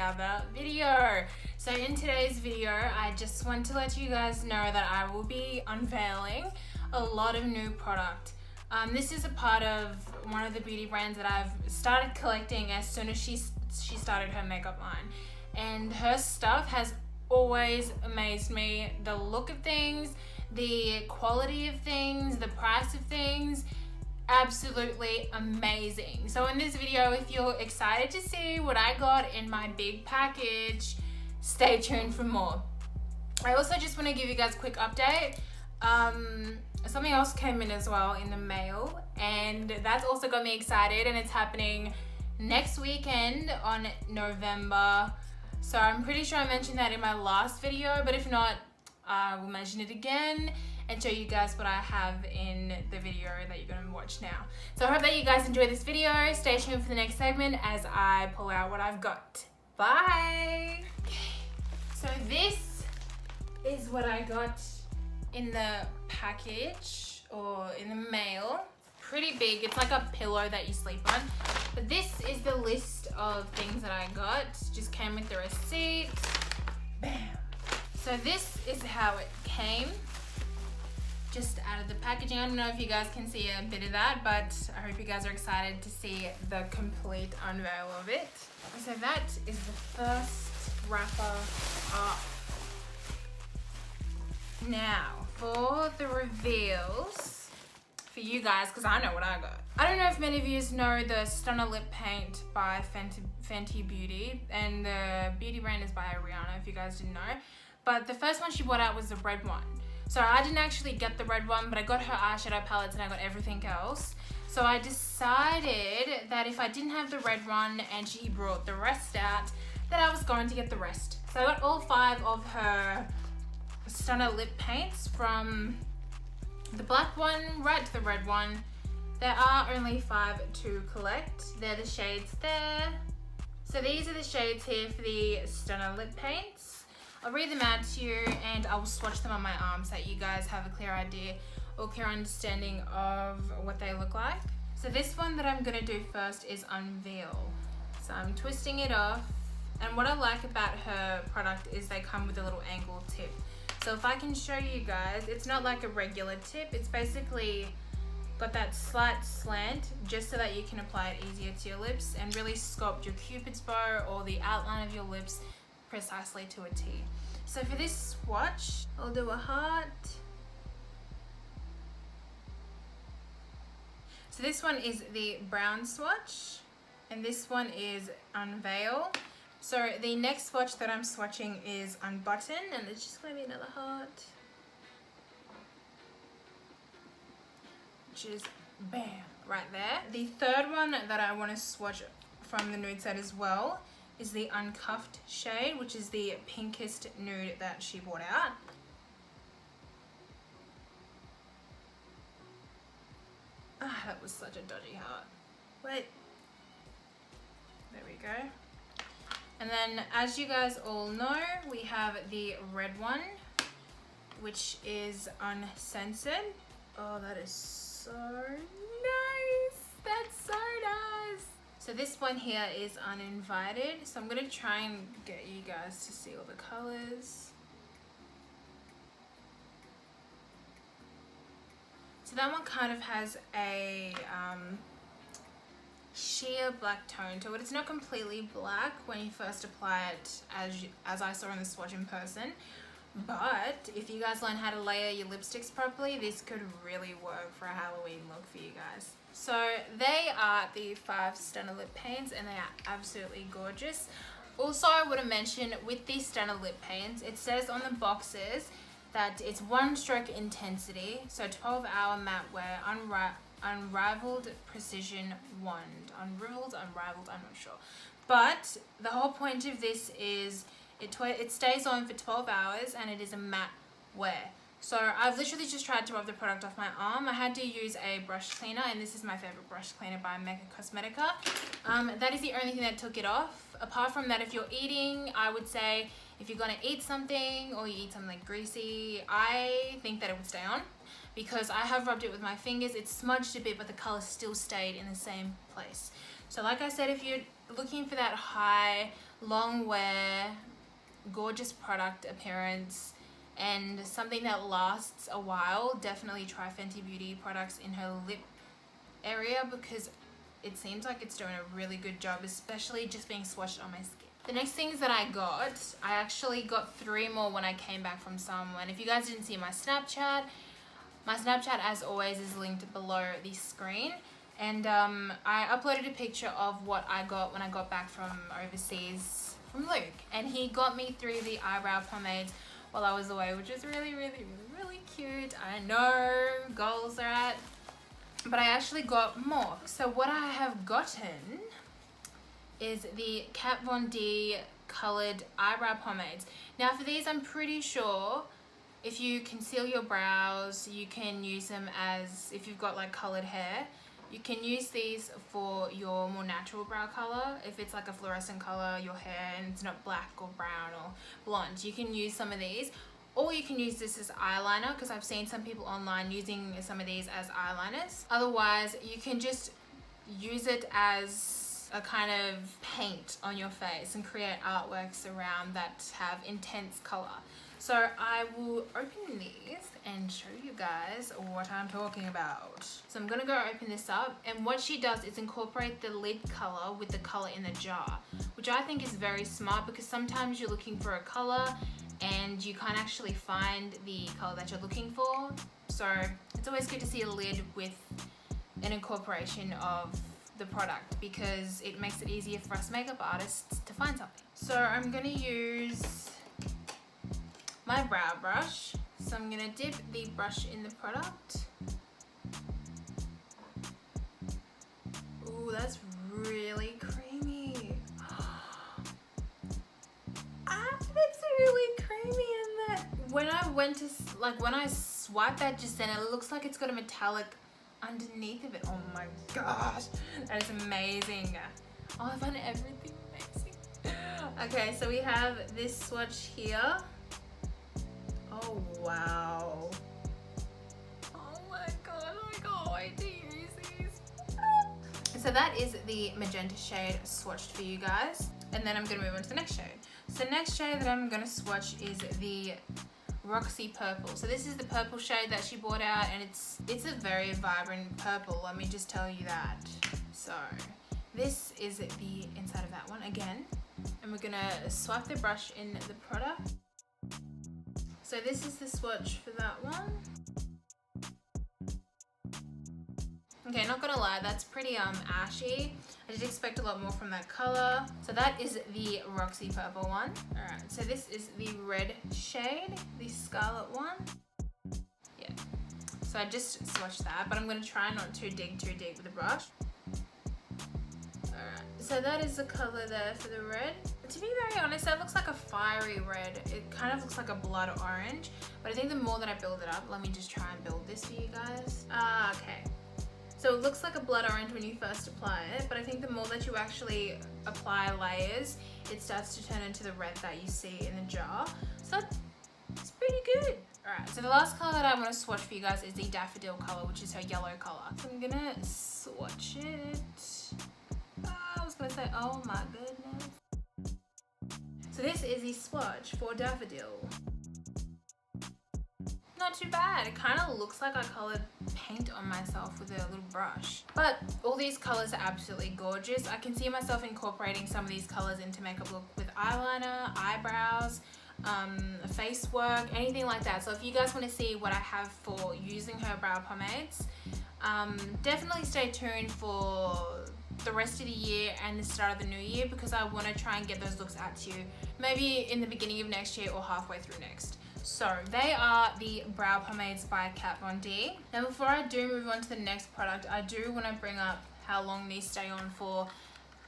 another video. So in today's video, I just want to let you guys know that I will be unveiling a lot of new product. This is a part of one of the beauty brands that I've started collecting as soon as she started her makeup line. And her stuff has always amazed me. The look of things, the quality of things, the price of things, absolutely amazing. So in this video, if you're excited to see what I got in my big package, stay tuned for more. I also just want to give you guys a quick update. Something else came in as well in the mail, and that's also got me excited, and it's happening next weekend on November. So I'm pretty sure I mentioned that in my last video, but if not, I will mention it again and show you guys what I have in the video that you're going to watch now. So I hope that you guys enjoy this video. Stay tuned for the next segment as I pull out what I've got. Bye! Okay, so this is what I got in the package or in the mail. Pretty big. It's like a pillow that you sleep on. But this is the list of things that I got. Just came with the receipt. Bam! So this is how it came. Just out of the packaging. I don't know if you guys can see a bit of that, but I hope you guys are excited to see the complete unveil of it. So that is the first wrapper up. Now, for the reveals, for you guys, because I know what I got. I don't know if many of you know the Stunner Lip Paint by Fenty Beauty, and the beauty brand is by Rihanna, if you guys didn't know. But the first one she brought out was the red one. So I didn't actually get the red one, but I got her eyeshadow palettes and I got everything else. So I decided that if I didn't have the red one and she brought the rest out, that I was going to get the rest. So I got all 5 of her Stunner lip paints, from the black one right to the red one. There are only 5 to collect. They're the shades there. So these are the shades here for the Stunner lip paints. I'll read them out to you and I will swatch them on my arm so that you guys have a clear idea or clear understanding of what they look like. So this one that I'm gonna do first is Unveil. So I'm twisting it off, and what I like about her product is they come with a little angled tip. So if I can show you guys, it's not like a regular tip. It's basically got that slight slant just so that you can apply it easier to your lips and really sculpt your cupid's bow or the outline of your lips precisely to a T. So for this swatch, I'll do a heart. So this one is the brown swatch, and this one is Unveil. So the next swatch that I'm swatching is Unbutton, and it's just going to be another heart, which is bam, right there. The third one that I want to swatch from the nude set as well is the Uncuffed shade, which is the pinkest nude that she brought out. Ah, that was such a dodgy heart. Wait. There we go. And then, as you guys all know, we have the red one, which is Uncensored. Oh, that is so nice. That's so nice. So this one here is Uninvited. So I'm going to try and get you guys to see all the colors. So that one kind of has a sheer black tone to it. It's not completely black when you first apply it, as I saw in the swatch in person, but if you guys learn how to layer your lipsticks properly, this could really work for a Halloween look for you guys. So they are the 5 Stunner lip paints, and they are absolutely gorgeous. Also, I want to mention with these Stunner lip paints, it says on the boxes that it's 1 stroke intensity, so 12-hour matte wear, unrivaled precision wand. Unrivaled, unrivaled, I'm not sure. But the whole point of this is it stays on for 12 hours and it is a matte wear. So I've literally just tried to rub the product off my arm. I had to use a brush cleaner, and this is my favorite brush cleaner by Mecca Cosmetica. That is the only thing that took it off. Apart from that, if you're eating, I would say if you're gonna eat something or you eat something greasy, I think that it would stay on, because I have rubbed it with my fingers. It smudged a bit, but the color still stayed in the same place. So like I said, if you're looking for that high long wear, gorgeous product appearance, and something that lasts a while. Definitely try Fenty Beauty products in her lip area because it seems like it's doing a really good job, especially just being swatched on my skin. The next things that I actually got 3 more when I came back from someone. If you guys didn't see my Snapchat as always is linked below the screen. And I uploaded a picture of what I got when I got back from overseas from Luke. And he got me 3 of the eyebrow pomades while I was away, which is really, really, really cute. I know, goals, right? But I actually got more. So what I have gotten is the Kat Von D colored eyebrow pomades. Now for these, I'm pretty sure if you conceal your brows, you can use them as, if you've got like colored hair, you can use these for your more natural brow color. If it's like a fluorescent color, your hair, and it's not black or brown or blonde, you can use some of these. Or you can use this as eyeliner, because I've seen some people online using some of these as eyeliners. Otherwise, you can just use it as a kind of paint on your face and create artworks around that have intense color. So I will open these and show you guys what I'm talking about. So I'm gonna go open this up, and what she does is incorporate the lid color with the color in the jar, which I think is very smart, because sometimes you're looking for a color and you can't actually find the color that you're looking for. So it's always good to see a lid with an incorporation of the product, because it makes it easier for us makeup artists to find something. So I'm gonna use my brow brush. So I'm gonna dip the brush in the product. Ooh, that's really creamy. It's really creamy in that. When I swipe that just then, it looks like it's got a metallic underneath of it. Oh my gosh, that is amazing. Oh, I find everything amazing. Okay, so we have this swatch here. Oh wow. Oh my god, I can't wait to use these. So that is the magenta shade swatched for you guys. And then I'm gonna move on to the next shade. So the next shade that I'm gonna swatch is the Roxy Purple. So this is the purple shade that she brought out, and it's a very vibrant purple, let me just tell you that. So this is the inside of that one again, and we're gonna swipe the brush in the product. So this is the swatch for that one. Okay, not gonna lie, that's pretty ashy. I did expect a lot more from that color. So that is the Roxy Purple one. All right, so this is the red shade, the Scarlet one. Yeah, so I just swatched that, but I'm gonna try not to dig too deep with the brush. All right, so that is the color there for the red. But to be very honest, that looks like a fiery red. It kind of looks like a blood orange, but I think the more that I build it up, let me just try and build this for you guys. Okay. So it looks like a blood orange when you first apply it, but I think the more that you actually apply layers, it starts to turn into the red that you see in the jar. So it's pretty good. All right, so the last color that I want to swatch for you guys is the Daffodil color, which is her yellow color. So I'm gonna swatch it. I was gonna say, oh my goodness. So this is the swatch for Daffodil. Not too bad. It kind of looks like I colored paint on myself with a little brush. But all these colors are absolutely gorgeous. I can see myself incorporating some of these colors into makeup look with eyeliner, eyebrows, face work, anything like that. So if you guys want to see what I have for using her brow pomades, definitely stay tuned for the rest of the year and the start of the new year, because I want to try and get those looks out to you maybe in the beginning of next year or halfway through next. So they are the brow pomades by Kat Von D. Now before I do move on to the next product, I do want to bring up how long these stay on for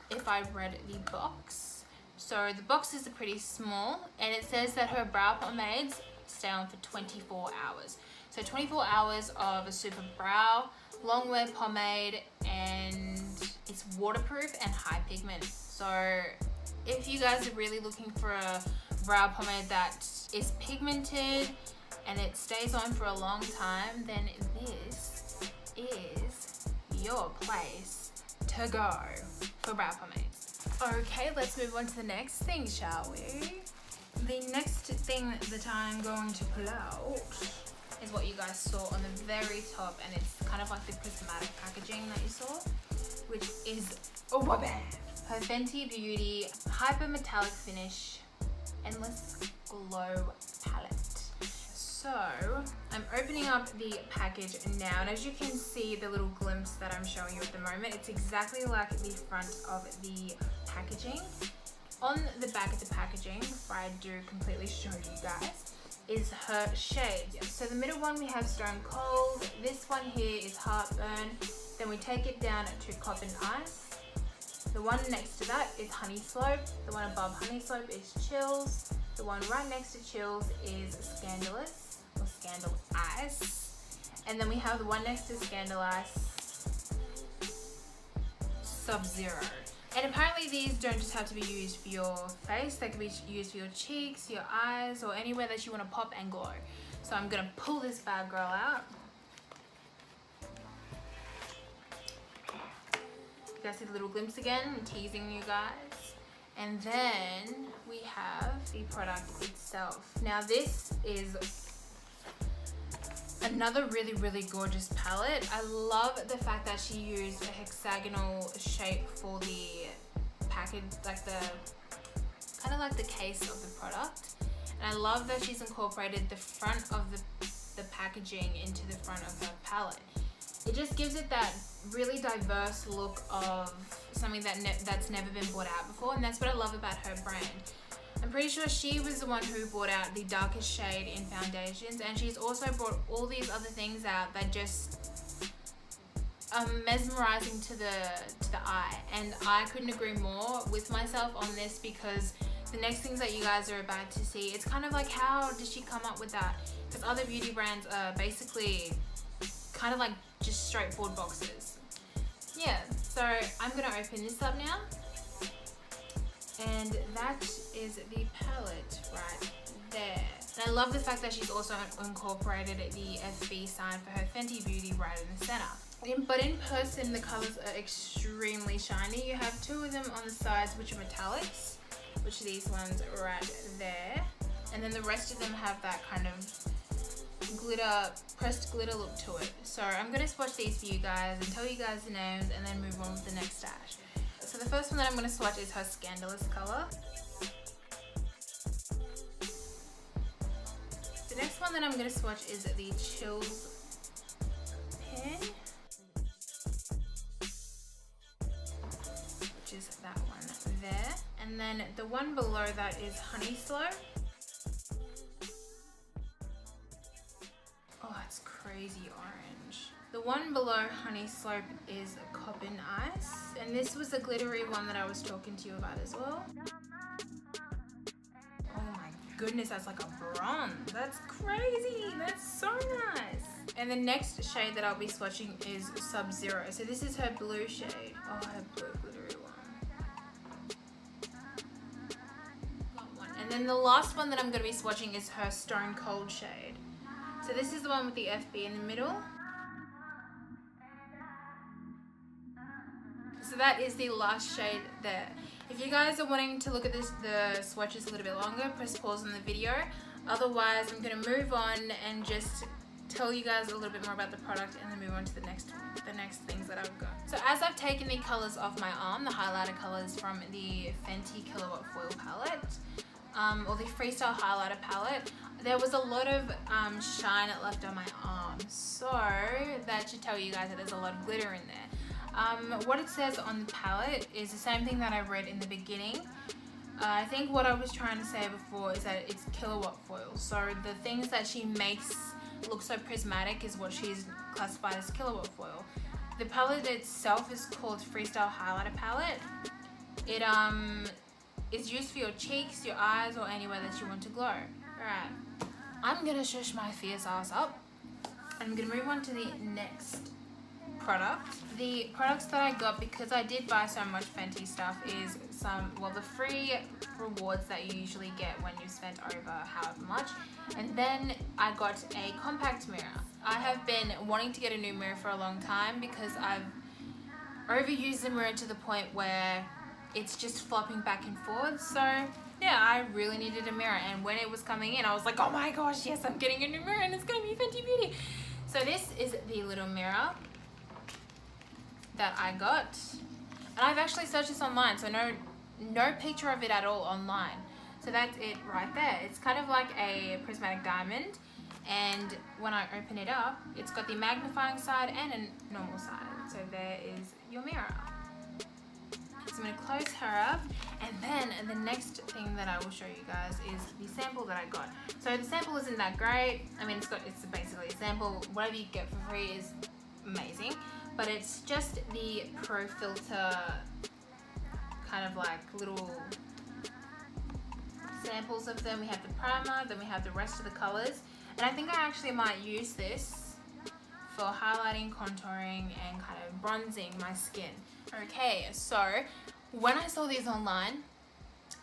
if I read the box. So the boxes are pretty small, and it says that her brow pomades stay on for 24 hours. So 24 hours of a super brow, long wear pomade, and it's waterproof and high pigment. So if you guys are really looking for a brow pomade that is pigmented and it stays on for a long time, then this is your place to go for brow pomades. Okay, let's move on to the next thing, shall we? The next thing that I'm going to pull out is what you guys saw on the very top, and it's kind of like the prismatic packaging that you saw, which is her Fenty Beauty Hyper Metallic Finish Endless Glow Palette. So I'm opening up the package now, and as you can see, the little glimpse that I'm showing you at the moment, it's exactly like the front of the packaging. On the back of the packaging, before I do completely show you guys, is her shades. So the middle one we have Stone Cold, this one here is Heartburn, then we take it down to Cotton Ice. The one next to that is Honey Slope, the one above Honey Slope is Chills, the one right next to Chills is Scandalous, or Scandal Ice, and then we have the one next to Scandal Ice, Sub-Zero. And apparently these don't just have to be used for your face, they can be used for your cheeks, your eyes, or anywhere that you want to pop and glow. So I'm going to pull this bad girl out. You guys see the little glimpse again? I'm teasing you guys. And then we have the product itself. Now this is another really gorgeous palette. I love the fact that she used a hexagonal shape for the package, like the kind of like the case of the product. And I love that she's incorporated the front of the packaging into the front of her palette. It just gives it that really diverse look of something that's never been brought out before, and that's what I love about her brand. I'm pretty sure she was the one who brought out the darkest shade in foundations, and she's also brought all these other things out that just are mesmerizing to the eye. And I couldn't agree more with myself on this, because the next things that you guys are about to see, it's kind of like, how did she come up with that? Because other beauty brands are basically kind of like just straightforward boxes. Yeah, so I'm gonna open this up now. And that is the palette right there. And I love the fact that she's also incorporated the FB sign for her Fenty Beauty right in the center. But in person, the colors are extremely shiny. You have two of them on the sides, which are metallics, which are these ones right there. And then the rest of them have that kind of glitter, pressed glitter look to it. So I'm gonna swatch these for you guys and tell you guys the names, and then move on to the next stash. So the first one that I'm going to swatch is her Scandalous color. The next one that I'm going to swatch is the Chills pen, which is that one there. And then the one below that is Honey Slope. Oh, it's crazy orange. The one below Honey Slope is Cotton Ice, and this was the glittery one that I was talking to you about as well. Oh my goodness, that's like a bronze. That's crazy. That's so nice. And the next shade that I'll be swatching is Sub-Zero. So this is her blue shade. Oh, her blue glittery one. And then the last one that I'm going to be swatching is her Stone Cold shade. So this is the one with the FB in the middle. So that is the last shade there. If you guys are wanting to look at the swatches a little bit longer, press pause on the video. Otherwise, I'm going to move on and just tell you guys a little bit more about the product, and then move on to the next things that I've got. So as I've taken the colors off my arm, the highlighter colors from the Fenty Kilowatt Foil palette, or the Freestyle highlighter palette, there was a lot of shine left on my arm. So that should tell you guys that there's a lot of glitter in there. What it says on the palette is the same thing that I read in the beginning. I think what I was trying to say before is that it's kilowatt foil. So the things that she makes look so prismatic is what she's classified as kilowatt foil. The palette itself is called Freestyle Highlighter Palette. It is used for your cheeks, your eyes, or anywhere that you want to glow. Alright, I'm gonna shush my fierce ass up. I'm gonna move on to the next product. The products that I got, because I did buy so much Fenty stuff, is the free rewards that you usually get when you spent over however much. And then I got a compact mirror. I have been wanting to get a new mirror for a long time, because I've overused the mirror to the point where it's just flopping back and forth. So yeah, I really needed a mirror, and when it was coming in I was like, oh my gosh, yes, I'm getting a new mirror and it's gonna be Fenty Beauty. So this is the little mirror that I got, and I've actually searched this online, so no picture of it at all online. So that's it right there. It's kind of like a prismatic diamond, and when I open it up, it's got the magnifying side and a normal side. So there is your mirror. So I'm going to close her up, and then the next thing that I will show you guys is the sample that I got. So the sample isn't that great. I mean, it's basically a sample. Whatever you get for free is amazing, but it's just the Pro Filter kind of like little samples of them. We have the primer, then we have the rest of the colors, and I think I actually might use this for highlighting, contouring, and kind of bronzing my skin. Okay, so when I saw these online,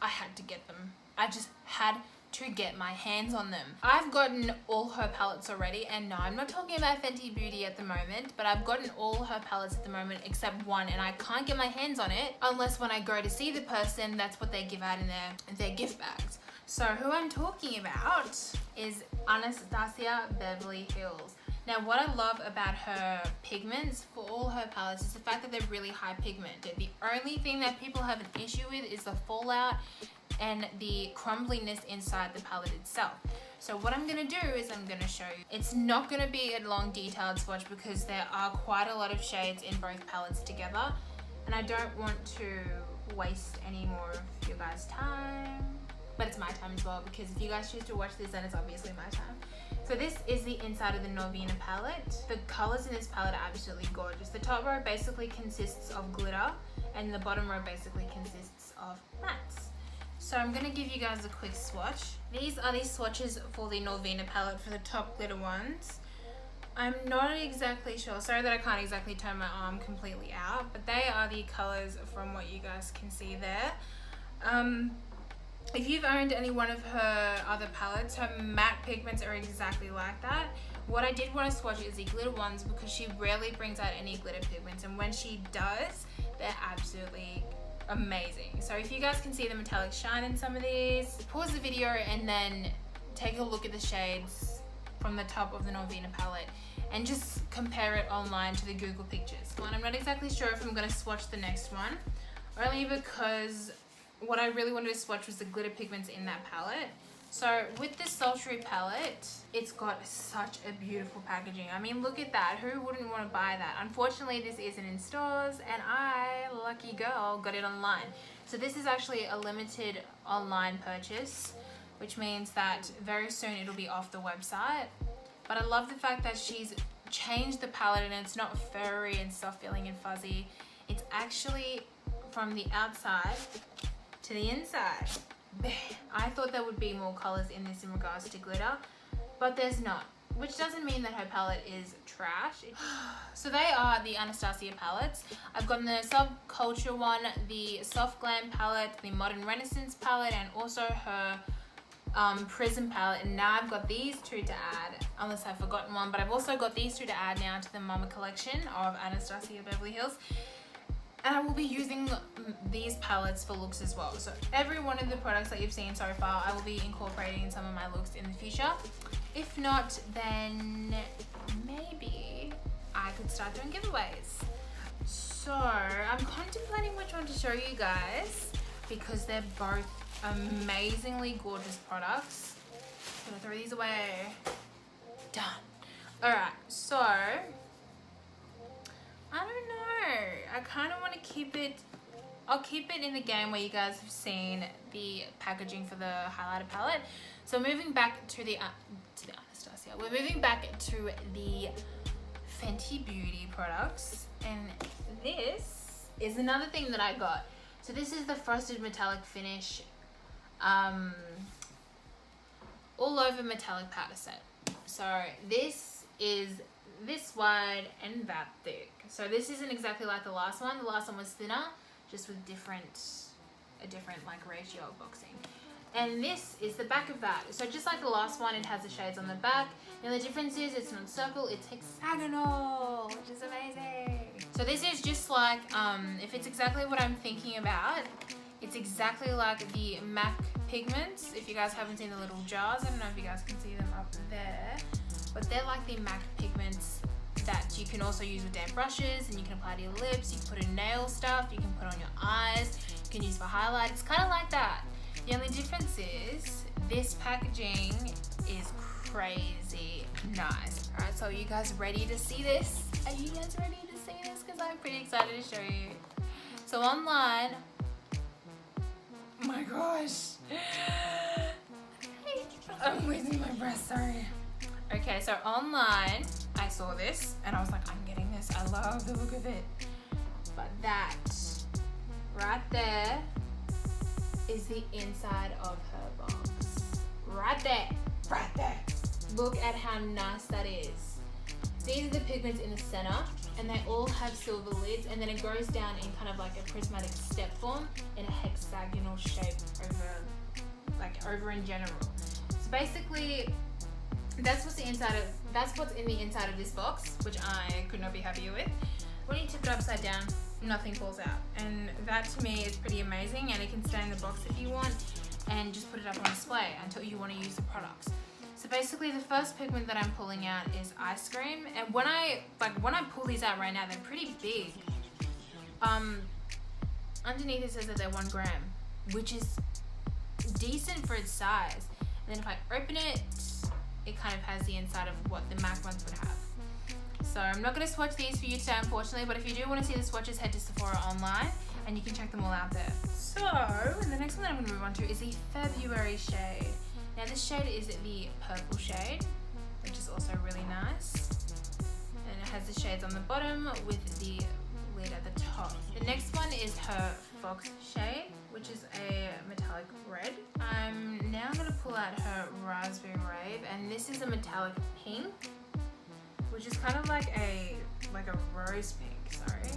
I had to get them. I just had to get my hands on them. I've gotten all her palettes already, and no, I'm not talking about Fenty Beauty at the moment, but I've gotten all her palettes at the moment except one, and I can't get my hands on it unless when I go to see the person, that's what they give out in their gift bags. So who I'm talking about is Anastasia Beverly Hills. Now, what I love about her pigments for all her palettes is the fact that they're really high pigmented. The only thing that people have an issue with is the fallout and the crumbliness inside the palette itself. So what I'm gonna do is I'm gonna show you. It's not gonna be a long detailed swatch because there are quite a lot of shades in both palettes together, and I don't want to waste any more of your guys' time. But it's my time as well, because if you guys choose to watch this, then it's obviously my time. So this is the inside of the Norvina palette. The colors in this palette are absolutely gorgeous. The top row basically consists of glitter, and the bottom row basically consists of mattes. So I'm going to give you guys a quick swatch. These are the swatches for the Norvina palette for the top glitter ones. I'm not exactly sure. Sorry that I can't exactly turn my arm completely out, but they are the colors from what you guys can see there. If you've owned any one of her other palettes, her matte pigments are exactly like that. What I did want to swatch is the glitter ones because she rarely brings out any glitter pigments, and when she does, they're absolutely amazing. So if you guys can see the metallic shine in some of these, pause the video and then take a look at the shades from the top of the Norvina palette and just compare it online to the Google pictures. And I'm not exactly sure if I'm going to swatch the next one, only because what I really wanted to swatch was the glitter pigments in that palette. So with this Sultry palette, it's got such a beautiful packaging. I mean, look at that. Who wouldn't want to buy that? Unfortunately, this isn't in stores, and I, lucky girl, got it online. So this is actually a limited online purchase, which means that very soon it'll be off the website. But I love the fact that she's changed the palette and it's not furry and soft feeling and fuzzy. It's actually from the outside to the inside. I thought there would be more colors in this in regards to glitter, but there's not, which doesn't mean that her palette is trash. So they are the Anastasia palettes. I've gotten the Subculture one, the Soft Glam palette, the Modern Renaissance palette, and also her Prism palette, and now I've got these two to add, unless I've forgotten one, but I've also got these two to add now to the Mama collection of Anastasia Beverly Hills. And I will be using these palettes for looks as well. So every one of the products that you've seen so far, I will be incorporating in some of my looks in the future. If not, then maybe I could start doing giveaways. So I'm contemplating which one to show you guys because they're both amazingly gorgeous products. I'm gonna throw these away. Done. Alright, so I don't know. I kind of want to keep it. I'll keep it in the game where you guys have seen the packaging for the highlighter palette. So moving back to the Anastasia, we're moving back to the Fenty Beauty products, and this is another thing that I got. So this is the frosted metallic finish, all over metallic powder set. So this is this wide and that thick. So this isn't exactly like the last one. The last one was thinner, just with a different like ratio of boxing. And this is the back of that. So just like the last one, it has the shades on the back. And the difference is it's not circle, it's hexagonal, which is amazing. So this is just like like, if it's exactly what I'm thinking about, it's exactly like the MAC pigments. If you guys haven't seen the little jars, I don't know if you guys can see them up there, but they're like the MAC pigments that you can also use with damp brushes, and you can apply to your lips, you can put in nail stuff, you can put on your eyes, you can use for highlight. It's kind of like that. The only difference is this packaging is crazy nice. Alright, so are you guys ready to see this? Are you guys ready to see this? Because I'm pretty excited to show you. So online, oh my gosh, I'm losing my breath, sorry. Okay, so online, I saw this and I was like, I'm getting this. I love the look of it. But that right there is the inside of her box. Right there, right there. Look at how nice that is. These are the pigments in the center, and they all have silver lids, and then it goes down in kind of like a prismatic step form in a hexagonal shape over in general. So basically, that's what's in the inside of this box, which I could not be happier with. When you tip it upside down, nothing falls out, and that to me is pretty amazing. And it can stay in the box if you want, and just put it up on display until you want to use the products. So basically, the first pigment that I'm pulling out is Ice Cream, and when I pull these out right now, they're pretty big. Underneath it says that they're 1 gram, which is decent for its size. And then if I open it, it kind of has the inside of what the MAC ones would have. So I'm not going to swatch these for you today, unfortunately, but if you do want to see the swatches, head to Sephora online and you can check them all out there. So, and the next one that I'm going to move on to is the February shade. Now this shade is the purple shade, which is also really nice. And it has the shades on the bottom with the lid at the top. The next one is her Fox shade, which is a metallic red. I'm now going to pull out her Raspberry Rave, and this is a metallic pink, which is kind of like a rose pink, sorry.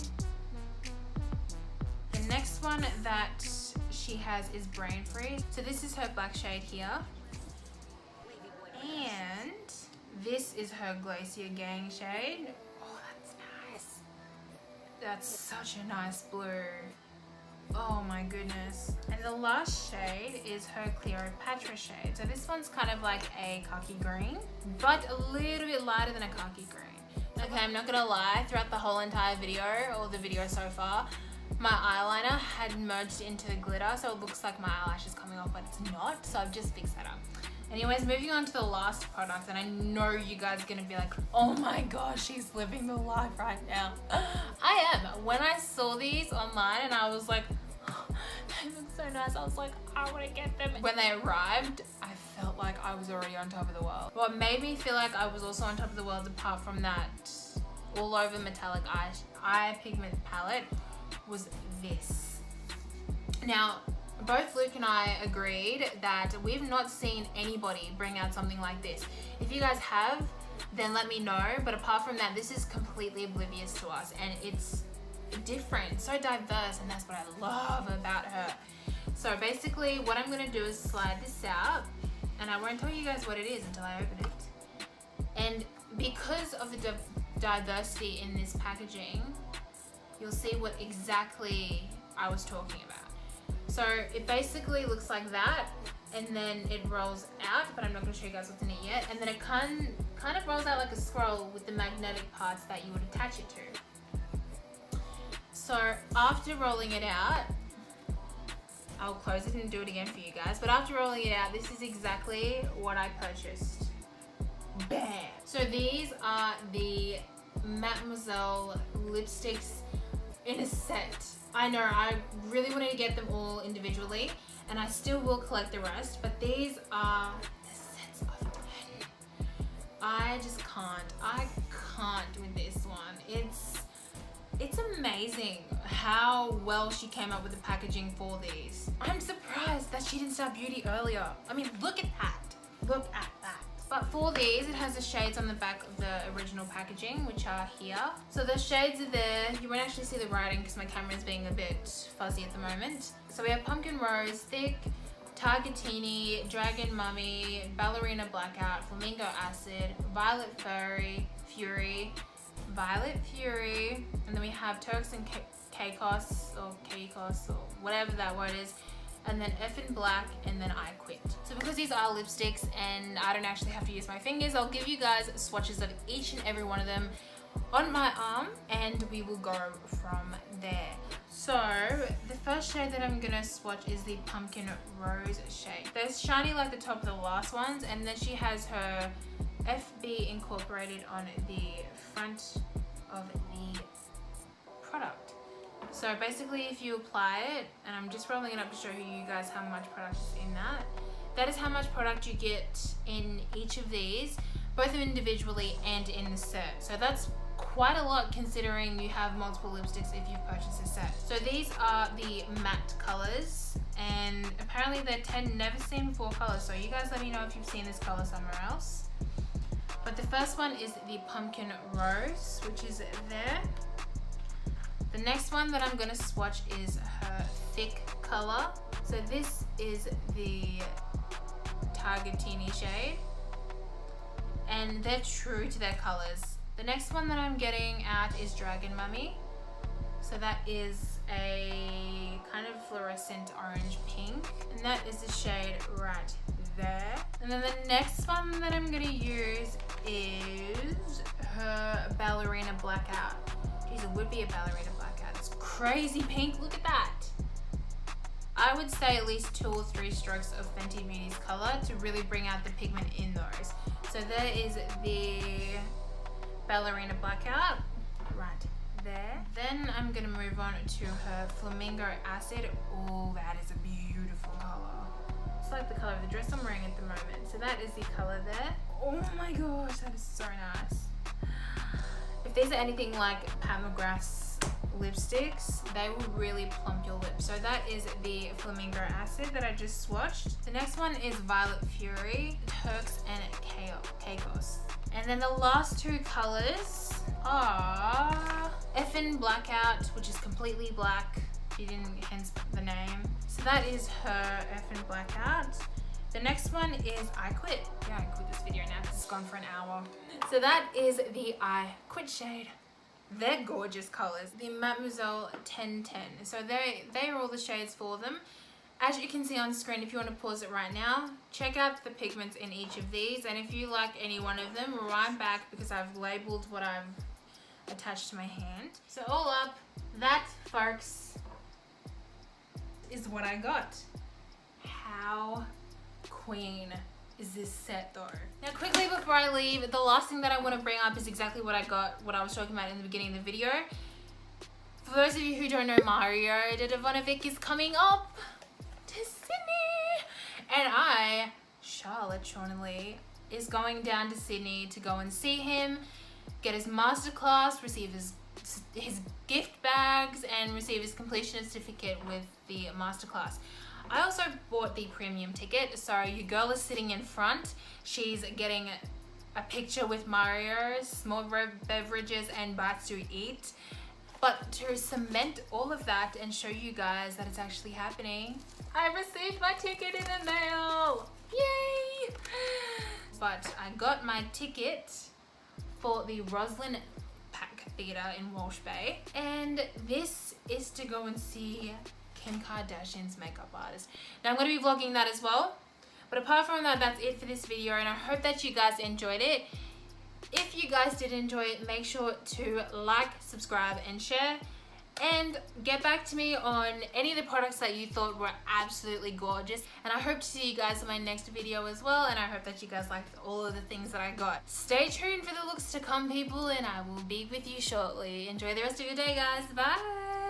The next one that she has is Brain Freeze. So this is her black shade here. And this is her Glacier Gang shade. Oh, that's nice. That's such a nice blue. Oh my goodness. And the last shade is her Cleopatra shade. So this one's kind of like a khaki green, but a little bit lighter than a khaki green. Okay, I'm not gonna lie, throughout the whole entire video, or the video so far, my eyeliner had merged into the glitter, so it looks like my eyelash is coming off, but it's not, so I've just fixed that up. Anyways, moving on to the last product, and I know you guys are gonna be like, oh my gosh, she's living the life right now. I am. When I saw these online and I was like, oh, they look so nice, I was like, I wanna get them. When they arrived, I felt like I was already on top of the world. What made me feel like I was also on top of the world, apart from that all over metallic eye pigment palette, was this. Now, both Luke and I agreed that we've not seen anybody bring out something like this. If you guys have, then let me know. But apart from that, this is completely oblivious to us, and it's different, so diverse, and that's what I love about her. So basically, what I'm gonna do is slide this out, and I won't tell you guys what it is until I open it. And because of the diversity in this packaging, you'll see what exactly I was talking about. So it basically looks like that, and then it rolls out, but I'm not going to show you guys what's in it yet. And then it kind of rolls out like a scroll with the magnetic parts that you would attach it to. So after rolling it out, I'll close it and do it again for you guys. But after rolling it out, this is exactly what I purchased. Bam! So these are the Mademoiselle lipsticks in a set. I know, I really wanted to get them all individually, and I still will collect the rest, but these are the sets of 10. I just can't. I can't with this one. It's amazing how well she came up with the packaging for these. I'm surprised that she didn't start beauty earlier. I mean, look at that. Look at that. But for these, it has the shades on the back of the original packaging, which are here. So the shades are there. You won't actually see the writing because my camera is being a bit fuzzy at the moment. So we have Pumpkin Rose, Thick, Targetini, Dragon Mummy, Ballerina Blackout, Flamingo Acid, Violet Fury, Violet Fury, and then we have Caicos or Caicos or whatever that word is, and then F in black, and then I quit. So because these are lipsticks and I don't actually have to use my fingers, I'll give you guys swatches of each and every one of them on my arm, and we will go from there. So the first shade that I'm gonna swatch is the Pumpkin Rose shade. There's shiny like the top of the last ones, and then she has her FB incorporated on the front of the product. So basically if you apply it, and I'm just rolling it up to show you guys how much product is in that. That is how much product you get in each of these, both individually and in the set. So that's quite a lot considering you have multiple lipsticks if you purchase a set. So these are the matte colors, and apparently they're 10 never seen before colors. So you guys let me know if you've seen this color somewhere else. But the first one is the Pumpkin Rose, which is there. The next one that I'm gonna swatch is her thick color. So this is the Targetini shade, and they're true to their colors. The next one that I'm getting out is Dragon Mummy. So that is a kind of fluorescent orange pink, and that is the shade right there. And then the next one that I'm gonna use is her Ballerina Blackout. Geez, it would be a Ballerina Blackout. It's crazy pink, look at that. I would say at least 2 or 3 strokes of Fenty Beauty's color to really bring out the pigment in those. So there is the Ballerina Blackout right there. Then I'm gonna move on to her Flamingo Acid. Oh, that is a beautiful color. It's like the color of the dress I'm wearing at the moment. So that is the color there. Oh my gosh, that is so nice. If these are anything like Pat McGrath's lipsticks, they will really plump your lips. So that is the Flamingo Acid that I just swatched. The next one is Violet Fury, Turks and Caicos. And then the last 2 colors are Effin' Blackout, which is completely black. She didn't, hence the name. So that is her Effin' Blackout. The next one is I Quit. Yeah, I quit this video now because it's gone for an hour. So that is the I Quit shade. They're gorgeous colors. The Mademoiselle 1010. So they are all the shades for them. As you can see on screen, if you want to pause it right now, check out the pigments in each of these. And if you like any one of them, rewind back because I've labeled what I've attached to my hand. So all up, that, folks, is what I got. How queen is this set though? Now quickly before I leave, the last thing that I want to bring up is exactly what I got, what I was talking about in the beginning of the video. For those of you who don't know, Mario Devanovic is coming up to Sydney, and I, CharlotteShornalee, is going down to Sydney to go and see him, get his masterclass, receive his gift bags, and receive his completion certificate with the masterclass. I also bought the premium ticket, so your girl is sitting in front. She's getting a picture with Mario, small beverages and bites to eat. But to cement all of that and show you guys that it's actually happening, I received my ticket in the mail. Yay! But I got my ticket for the Roslyn Pack Theatre in Walsh Bay, and this is to go and see Kim Kardashian's makeup artist. Now I'm going to be vlogging that as well, but apart from that, that's it for this video, and I hope that you guys enjoyed it. If you guys did enjoy it, make sure to like, subscribe and share, and get back to me on any of the products that you thought were absolutely gorgeous. And I hope to see you guys in my next video as well, and I hope that you guys liked all of the things that I got. Stay tuned for the looks to come, people, and I will be with you shortly. Enjoy the rest of your day, guys. Bye!